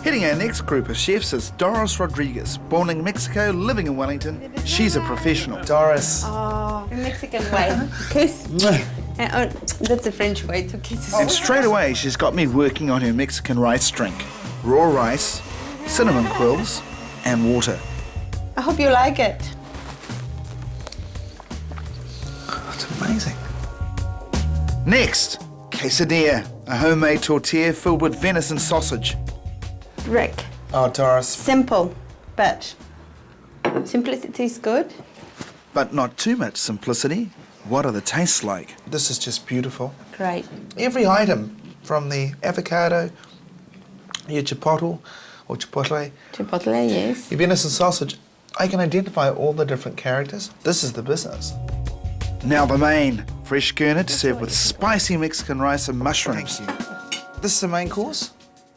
Heading our next group of chefs is Doris Rodriguez, born in Mexico, living in Wellington. She's a professional. Doris. Oh, the Mexican way. Kiss. That's the French way to kiss. And straight away, she's got me working on her Mexican rice drink. Raw rice, cinnamon quills, and water. I hope you like it. It's amazing. Next, quesadilla, a homemade tortilla filled with venison sausage. Rick. Oh, Doris. Simple, but simplicity is good. But not too much simplicity. What are the tastes like? This is just beautiful. Great. Every item, from the avocado, your chipotle, Chipotle, yes. your venison sausage, I can identify all the different characters. This is the business. Now the main, fresh gurnard served with spicy Mexican rice and mushrooms. This is the main course?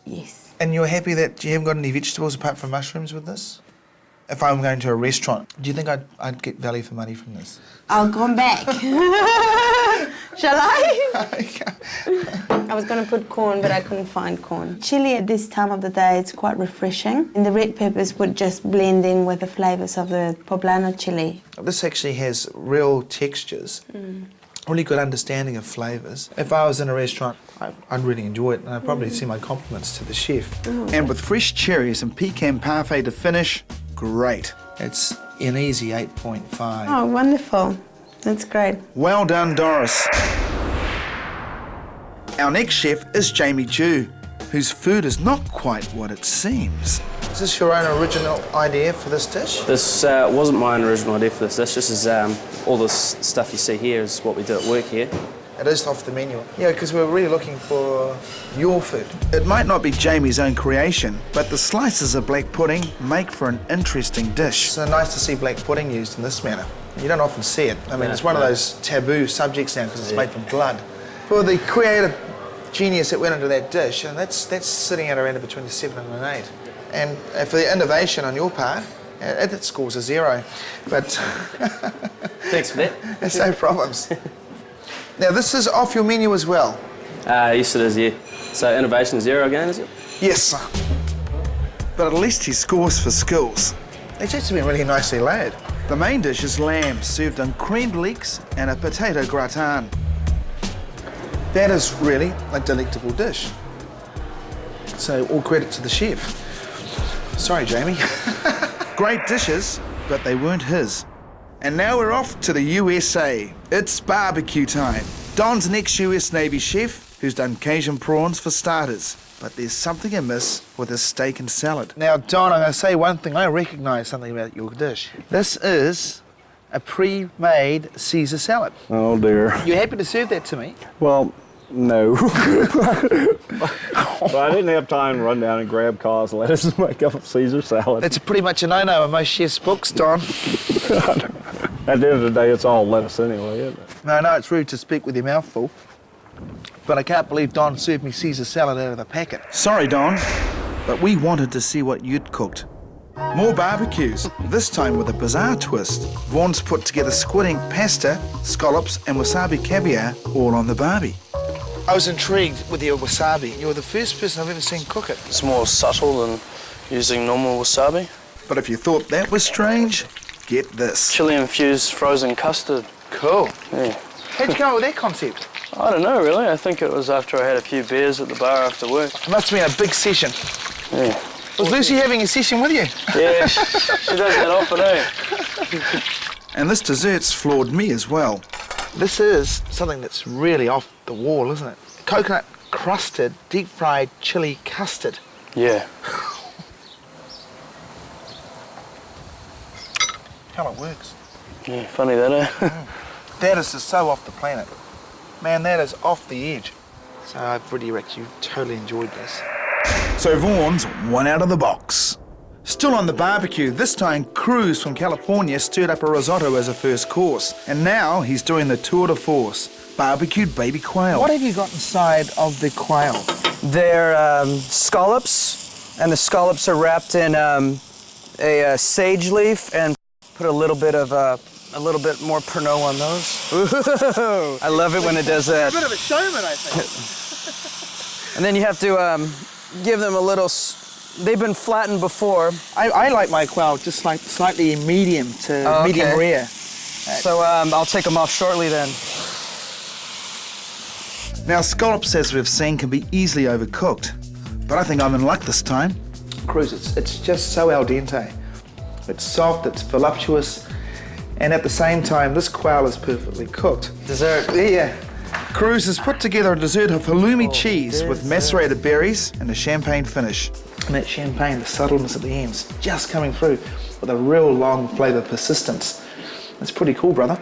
Yes. And you're happy that you haven't got any vegetables apart from mushrooms with this? If I'm going to a restaurant, do you think I'd get value for money from this? I'll come back. Shall I? I was going to put corn, but I couldn't find corn. Chili at this time of the day, it's quite refreshing. And the red peppers would just blend in with the flavours of the poblano chili. This actually has real textures, really good understanding of flavours. If I was in a restaurant, I'd really enjoy it, and I'd probably see my compliments to the chef. And with fresh cherries and pecan parfait to finish, great. It's an easy 8.5. Oh, wonderful. That's great. Well done, Doris. Our next chef is Jamie Dew, whose food is not quite what it seems. Is this your own original idea for this dish? This wasn't my own original idea for this dish. This is all this stuff you see here is what we do at work here. It is off the menu. Yeah, because we're really looking for your food. It might not be Jamie's own creation, but the slices of black pudding make for an interesting dish. It's nice to see black pudding used in this manner. You don't often see it. I mean, it's one of those taboo subjects now because it's made from blood. For the creative genius that went into that dish, and that's sitting at around between a 7 and an 8. And for the innovation on your part, it scores a 0. But Thanks for that. there's no problems. Now, this is off your menu as well? Yes, it is, yeah. So innovation 0 again, is it? Yes, sir. But at least he scores for skills. It's actually been really nicely layered. The main dish is lamb, served on creamed leeks and a potato gratin. That is really a delectable dish. So all credit to the chef. Sorry, Jamie. Great dishes, but they weren't his. And now we're off to the USA. It's barbecue time. Don's an ex-US Navy chef who's done Cajun prawns for starters. But there's something amiss with his steak and salad. Now, Don, I'm going to say one thing. I recognise something about your dish. This is a pre-made Caesar salad. Oh, dear. You happy to serve that to me? Well, no. But I didn't have time to run down and grab cause lettuce and make up a Caesar salad. It's pretty much a no-no in most chefs' books, Don. At the end of the day, it's all lettuce anyway, isn't it? No, it's rude to speak with your mouth full. But I can't believe Don served me Caesar salad out of the packet. Sorry, Don, but we wanted to see what you'd cooked. More barbecues, this time with a bizarre twist. Vaughn's put together squid ink pasta, scallops and wasabi caviar all on the barbie. I was intrigued with your wasabi. You're the first person I've ever seen cook it. It's more subtle than using normal wasabi. But if you thought that was strange, get this. Chili-infused frozen custard. Cool. Yeah. How'd you come up with that concept? I don't know, really. I think it was after I had a few beers at the bar after work. It must have been a big session. Yeah. Was Lucy having a session with you? Yeah, she does that often, eh? And this dessert's floored me as well. This is something that's really off the wall, isn't it? Coconut crusted, deep-fried chili custard. Yeah. How it works. Yeah, funny that, eh? That is just so off the planet. Man, that is off the edge. So I've really actually totally enjoyed this. So Vaughn's one out of the box. Still on the barbecue, this time Cruz from California stirred up a risotto as a first course. And now he's doing the tour de force, barbecued baby quail. What have you got inside of the quail? They're scallops, and the scallops are wrapped in a sage leaf and put a little bit more Pernod on those. Ooh, I love it when it does that. A bit of a showman, I think. And then you have to give them a little... They've been flattened before. I like my quail just like slightly medium to medium rare. So I'll take them off shortly then. Now, scallops, as we've seen, can be easily overcooked, but I think I'm in luck this time. Cruz, it's just so al dente. It's soft, it's voluptuous, and at the same time, this quail is perfectly cooked. Dessert. Yeah. Cruz has put together a dessert of halloumi cheese with macerated berries and a champagne finish. And that champagne, the subtleness at the ends, just coming through with a real long flavour persistence. That's pretty cool, brother.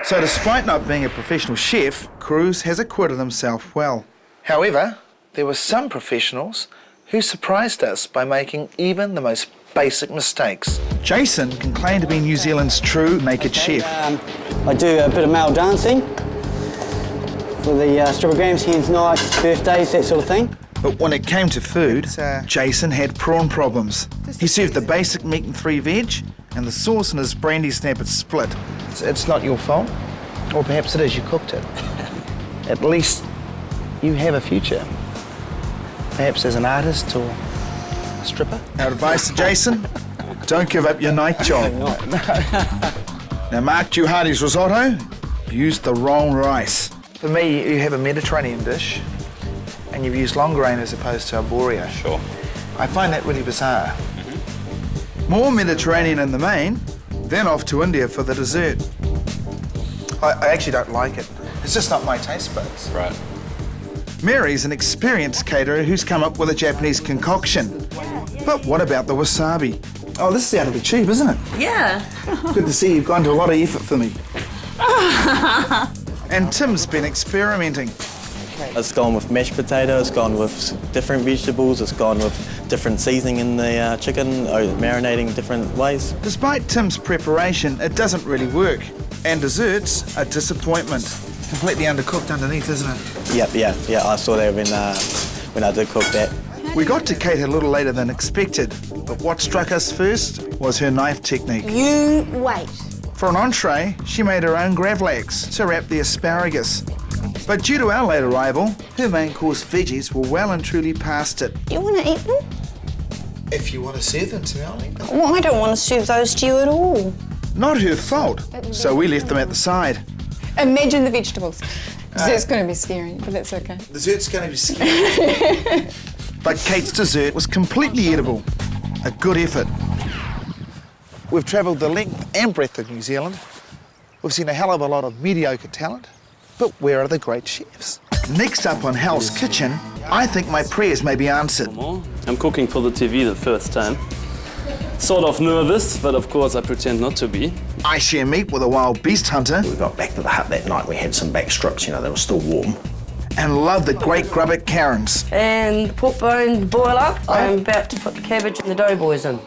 So despite not being a professional chef, Cruz has acquitted himself well. However, there were some professionals who surprised us by making even the most basic mistakes. Jason can claim to be New Zealand's true naked chef. I do a bit of male dancing for the Strawberry Grams, hens nights, birthdays, that sort of thing. But when it came to food, Jason had prawn problems. He served the basic meat and 3 veg, and the sauce in his brandy snap had split. It's not your fault, or perhaps it is, you cooked it. At least you have a future. Perhaps as an artist or a stripper. Our advice to Jason, don't give up your night job. Now, Mark Juhardi's risotto used the wrong rice. For me, you have a Mediterranean dish, and you've used long grain as opposed to arborio. Sure. I find that really bizarre. More Mediterranean in the main, then off to India for the dessert. I actually don't like it. It's just not my taste buds. Right. Mary's an experienced caterer who's come up with a Japanese concoction. But what about the wasabi? Oh, this is out of the tube, isn't it? Yeah. Good to see you've gone to a lot of effort for me. And Tim's been experimenting. It's gone with mashed potato, it's gone with different vegetables, it's gone with different seasoning in the chicken, or marinating different ways. Despite Tim's preparation, it doesn't really work. And desserts, a disappointment. Completely undercooked underneath, isn't it? Yeah, I saw that when I did cook that. We got to Kate a little later than expected, but what struck us first was her knife technique. You wait. For an entree, she made her own gravlax to wrap the asparagus. But due to our late arrival, her main course veggies were well and truly past it. You want to eat them? If you want to serve them to me, I'll eat them. Well, I don't want to serve those to you at all. Not her fault, so we left them at the side. Imagine the vegetables. Dessert's going to be scary, but that's okay. Dessert's going to be scary. But Kate's dessert was completely edible. A good effort. We've travelled the length and breadth of New Zealand. We've seen a hell of a lot of mediocre talent. But where are the great chefs? Next up on Hell's Kitchen, I think my prayers may be answered. I'm cooking for the TV the first time. Sort of nervous, but of course I pretend not to be. I share meat with a wild beast hunter. We got back to the hut that night, we had some back strips, they were still warm. And love the great grub at Karen's. And the pork bone boil up. I'm about to put the cabbage and the doughboys in.